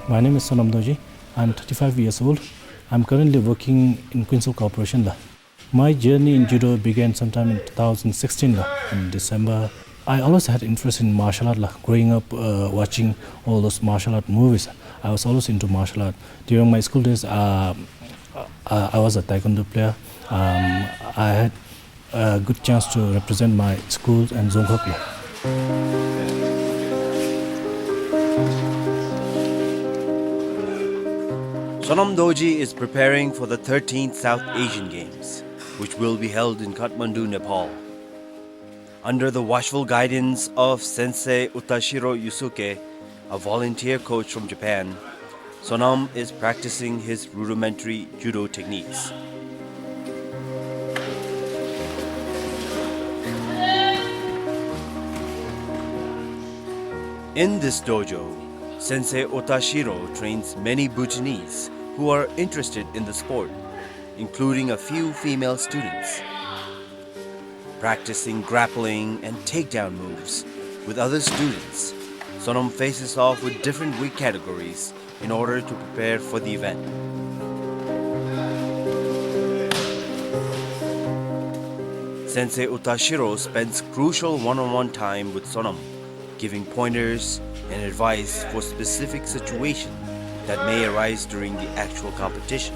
My name is Sonam Doji. I'm 35 years old. I'm currently working in Queensville Corporation. My journey in judo began sometime in 2016 in December. I always had interest in martial art. Growing up watching all those martial art movies, I was always into martial art. During my school days, I was a taekwondo player. I had a good chance to represent my school and Zongkok. Sonam Doji is preparing for the 13th South Asian Games, which will be held in Kathmandu, Nepal. Under the watchful guidance of Sensei Utashiro Yusuke, a volunteer coach from Japan, Sonam is practicing his rudimentary judo techniques. In this dojo, Sensei Utashiro trains many Bhutanese who are interested in the sport, including a few female students. Practicing grappling and takedown moves with other students, Sonam faces off with different weight categories in order to prepare for the event. Sensei Utashiro spends crucial one-on-one time with Sonam, giving pointers and advice for specific situations that may arise during the actual competition.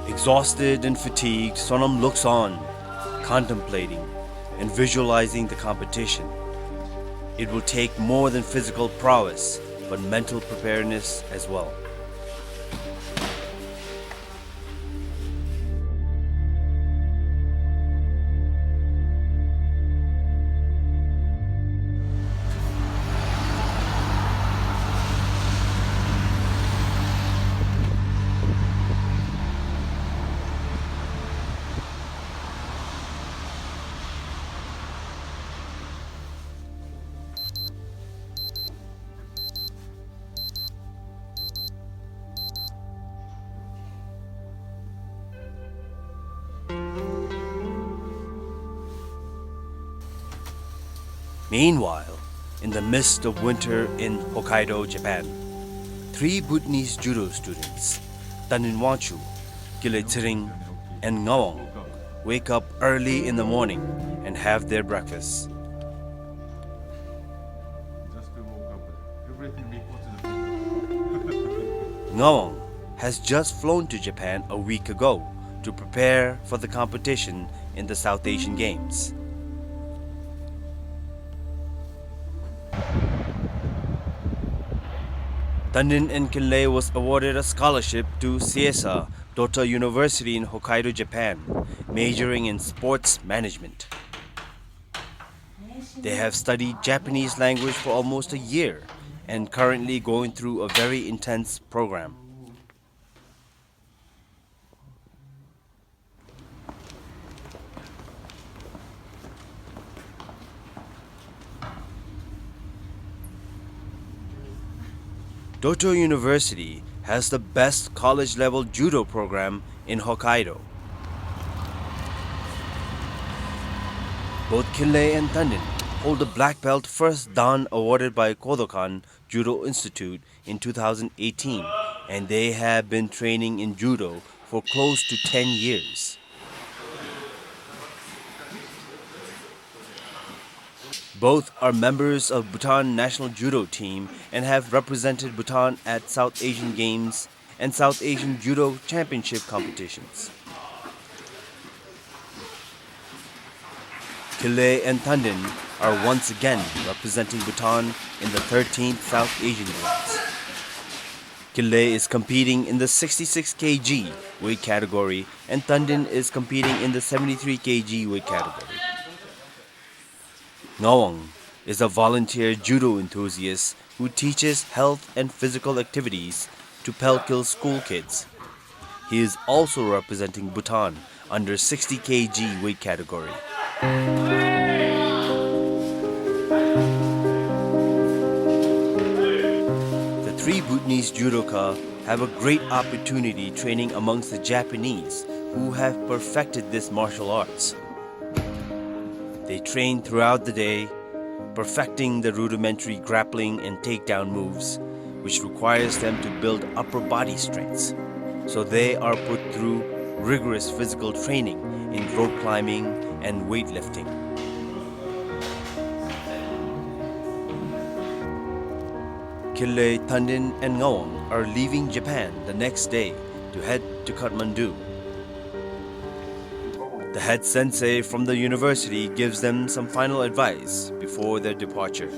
Exhausted and fatigued, Sonam looks on, contemplating and visualizing the competition. It will take more than physical prowess, but mental preparedness as well. Meanwhile, in the midst of winter in Hokkaido, Japan, 3 Bhutanese judo students, Taninwanchu, Kiletiring, and Ngawang, wake up early in the morning and have their breakfast. Ngawang has just flown to Japan a week ago to prepare for the competition in the South Asian Games. Tandin Nkinle was awarded a scholarship to Seisa BBS University in Hokkaido, Japan, majoring in sports management. They have studied Japanese language for almost a year and currently going through a very intense program. Doto University has the best college-level judo program in Hokkaido. Both Kinley and Tandin hold the black belt first dan awarded by Kodokan Judo Institute in 2018, and they have been training in judo for close to 10 years. Both are members of Bhutan national judo team and have represented Bhutan at South Asian Games and South Asian Judo Championship competitions. Kile and Tandin are once again representing Bhutan in the 13th South Asian Games. Kile is competing in the 66 kg weight category and Tandin is competing in the 73 kg weight category. Ngawang is a volunteer judo enthusiast who teaches health and physical activities to Pelkil school kids. He is also representing Bhutan under 60 kg weight category. The 3 Bhutanese judoka have a great opportunity training amongst the Japanese who have perfected this martial arts. They train throughout the day, perfecting the rudimentary grappling and takedown moves, which requires them to build upper body strengths. So they are put through rigorous physical training in rope climbing and weightlifting. Kille, Tandin, and Ngawang are leaving Japan the next day to head to Kathmandu. The head sensei from the university gives them some final advice before their departure.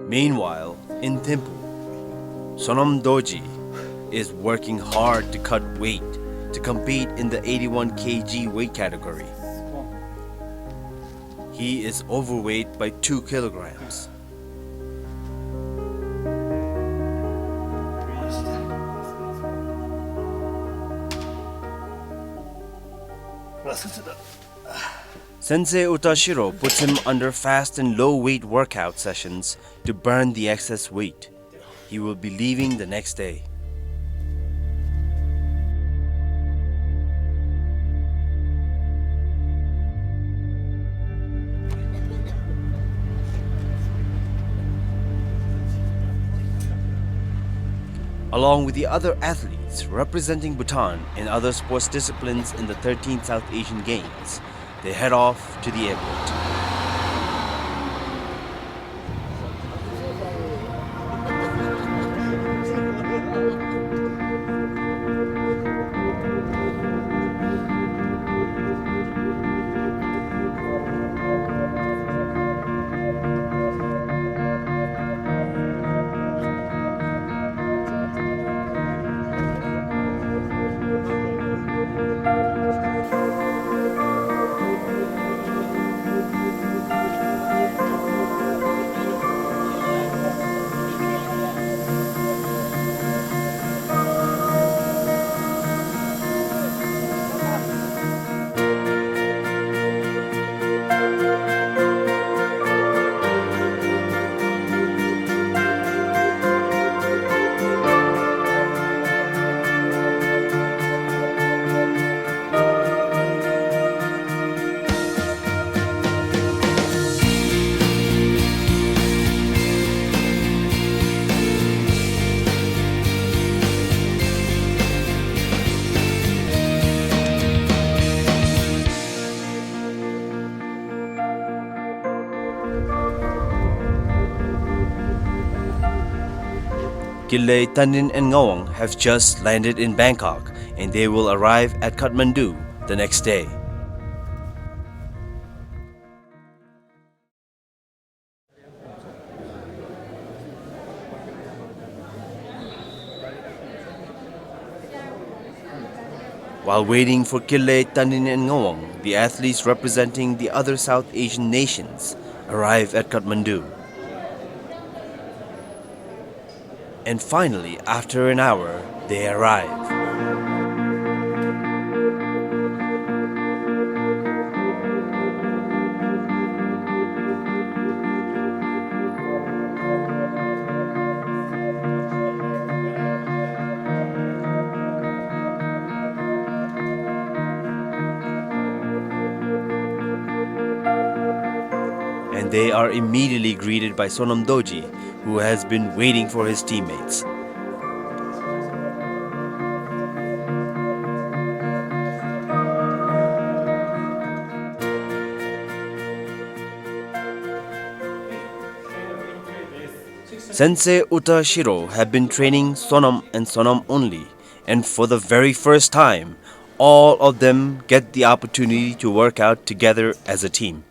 Meanwhile, in Thimphu, Sonam Doji is working hard to cut weight to compete in the 81 kg weight category. He is overweight by 2 kilograms. Sensei Utashiro puts him under fast and low weight workout sessions to burn the excess weight. He will be leaving the next day. Along with the other athletes representing Bhutan in other sports disciplines in the 13th South Asian Games, they head off to the airport. Kille, Tandin, and Ngawang have just landed in Bangkok and they will arrive at Kathmandu the next day. While waiting for Kille, Tandin, and Ngawang, the athletes representing the other South Asian nations arrive at Kathmandu. And finally, after an hour, they arrive. And they are immediately greeted by Sonam Doji, who has been waiting for his teammates. Sensei Utashiro had been training Sonam and Sonam only, and for the very first time, all of them get the opportunity to work out together as a team.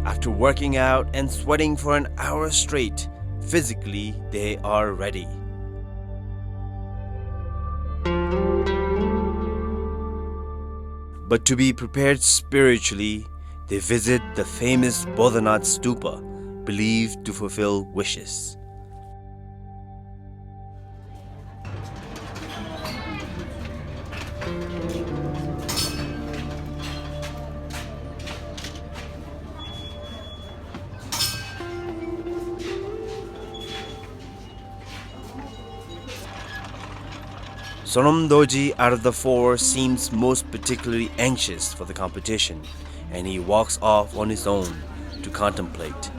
After working out and sweating for an hour straight, physically they are ready. But to be prepared spiritually, they visit the famous Bodhanath Stupa, believed to fulfill wishes. Sonam Doji, out of the four, seems most particularly anxious for the competition, and he walks off on his own to contemplate.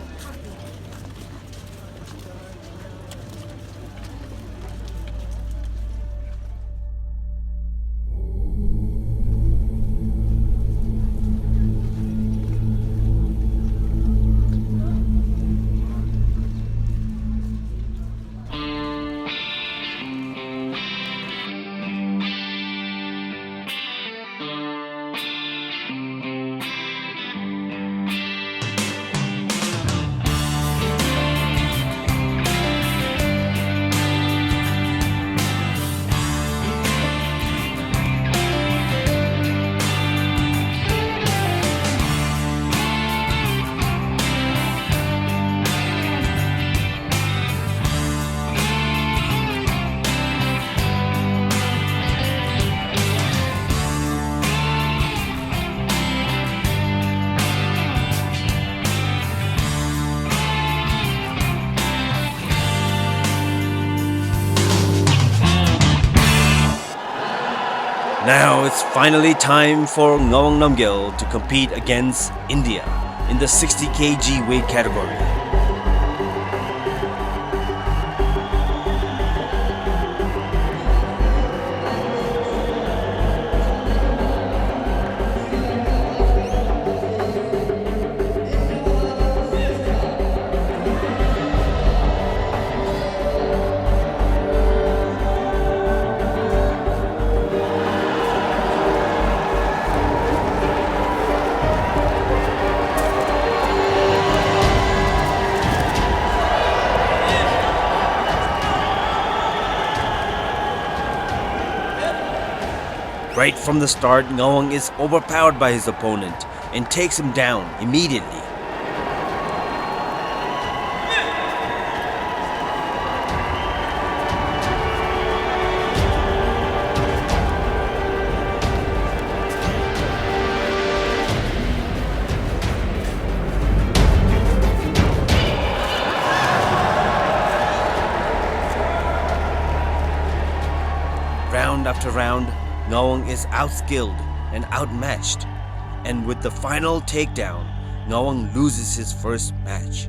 Now it's finally time for Ngawang Namgyal to compete against India in the 60 kg weight category. Right from the start, Ngawang is overpowered by his opponent and takes him down immediately. Round after round, Ngawang is outskilled and outmatched, and with the final takedown, Ngawang loses his first match.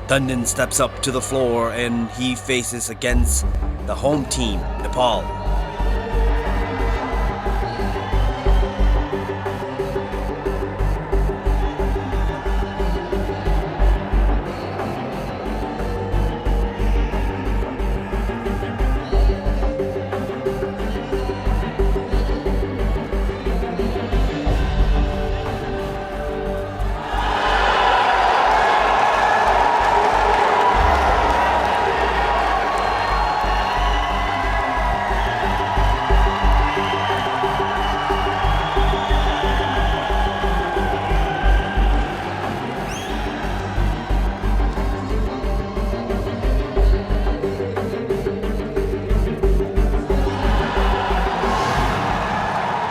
Tandon steps up to the floor and he faces against the home team, Nepal.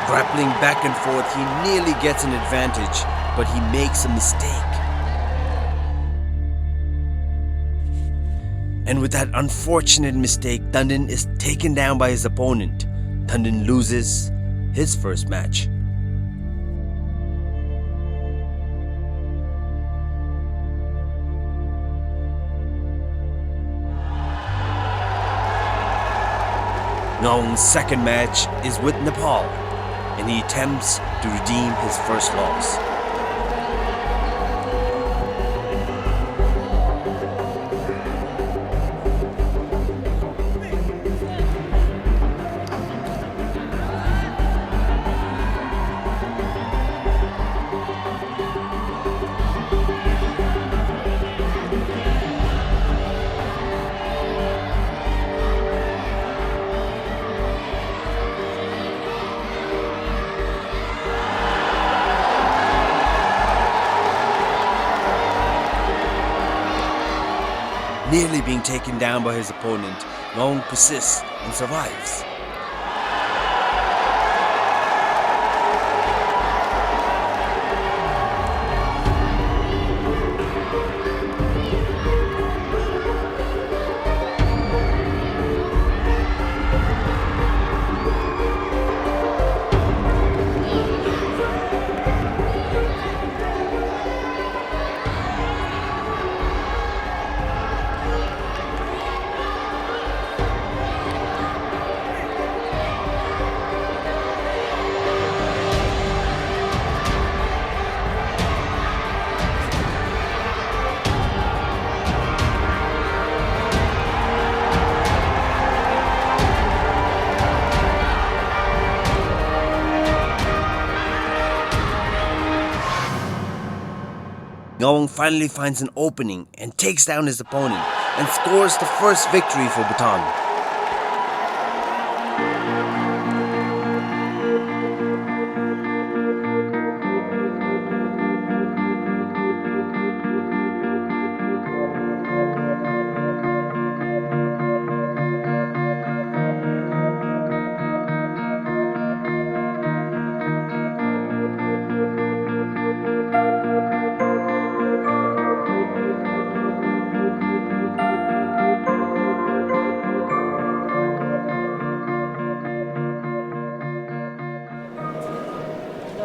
Grappling back and forth, he nearly gets an advantage, but he makes a mistake. And with that unfortunate mistake, Tandon is taken down by his opponent. Tandon loses his first match. Ngawang's second match is with Nepal, and he attempts to redeem his first loss. Nearly being taken down by his opponent, Ngawang persists and survives. Ngawang finally finds an opening and takes down his opponent and scores the first victory for Bhutan.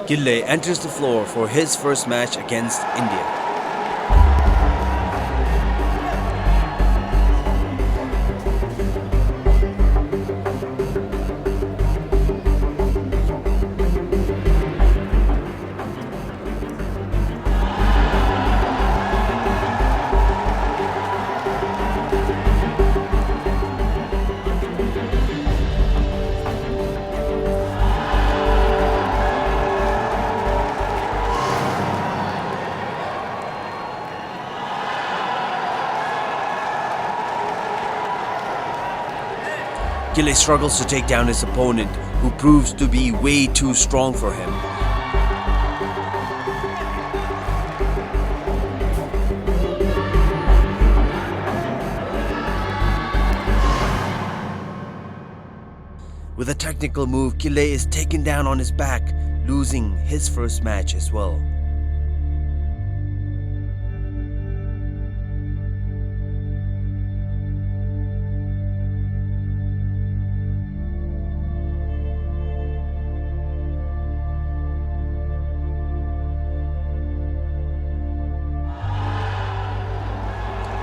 Gille enters the floor for his first match against India. Gille struggles to take down his opponent, who proves to be way too strong for him. With a technical move, Gille is taken down on his back, losing his first match as well.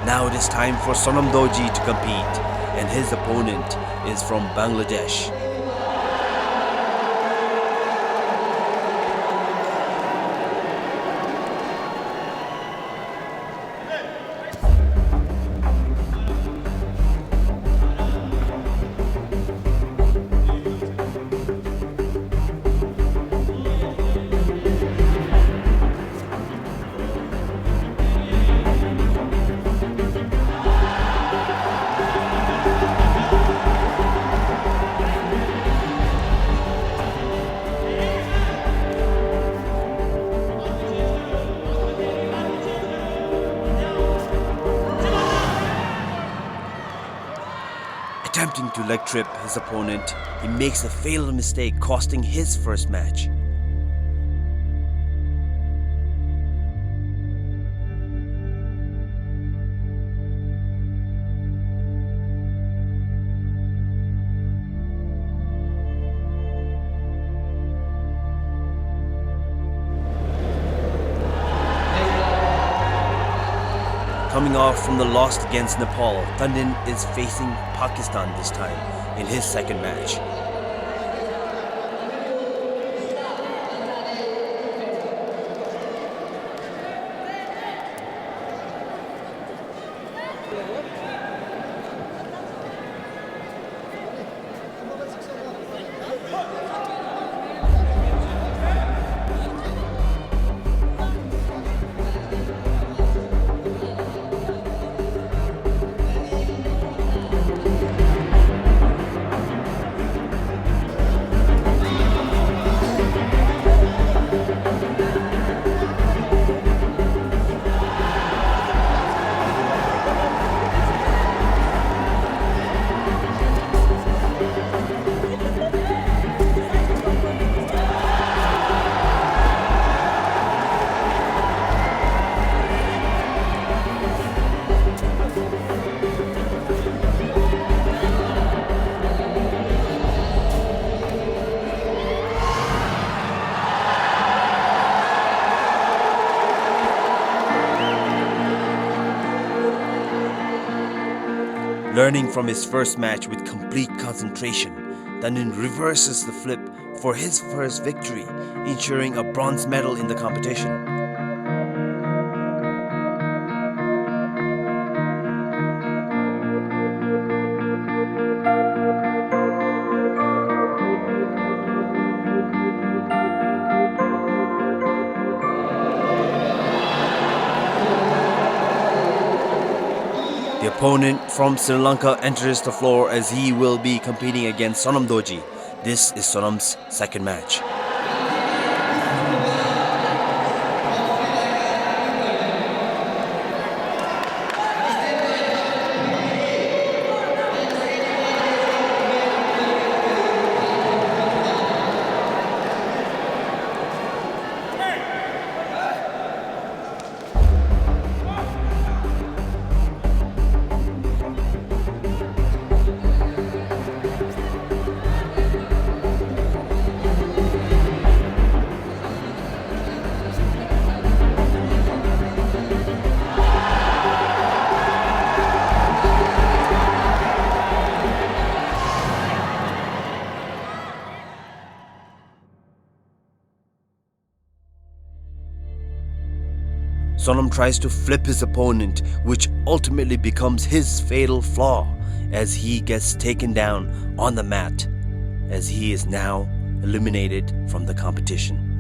Now it is time for Sonam Doji to compete, and his opponent is from Bangladesh. Attempting to leg trip his opponent, he makes a fatal mistake, costing his first match. Coming off from the loss against Nepal, Tandin is facing Pakistan this time in his second match. Learning from his first match with complete concentration, Tandon reverses the flip for his first victory, ensuring a bronze medal in the competition. The opponent from Sri Lanka enters the floor as he will be competing against Sonam Doji. This is Sonam's second match. Sonam tries to flip his opponent, which ultimately becomes his fatal flaw as he gets taken down on the mat, as he is now eliminated from the competition.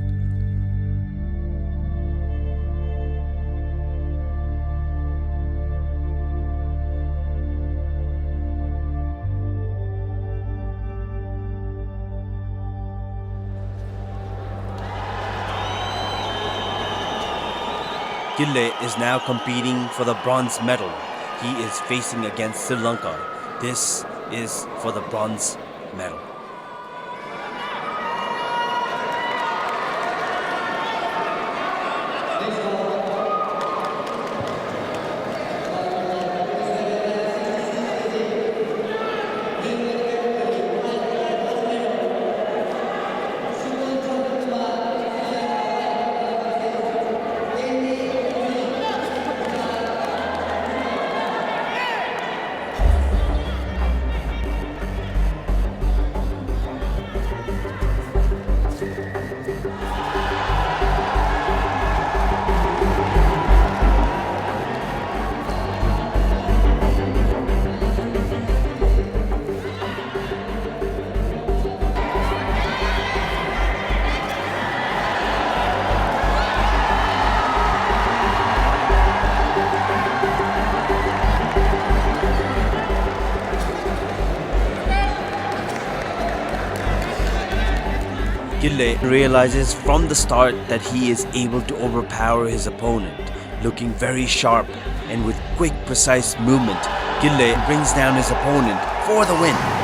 Gille is now competing for the bronze medal. He is facing against Sri Lanka. This is for the bronze medal. Gille realizes from the start that he is able to overpower his opponent. Looking very sharp and with quick, precise movement, Gille brings down his opponent for the win.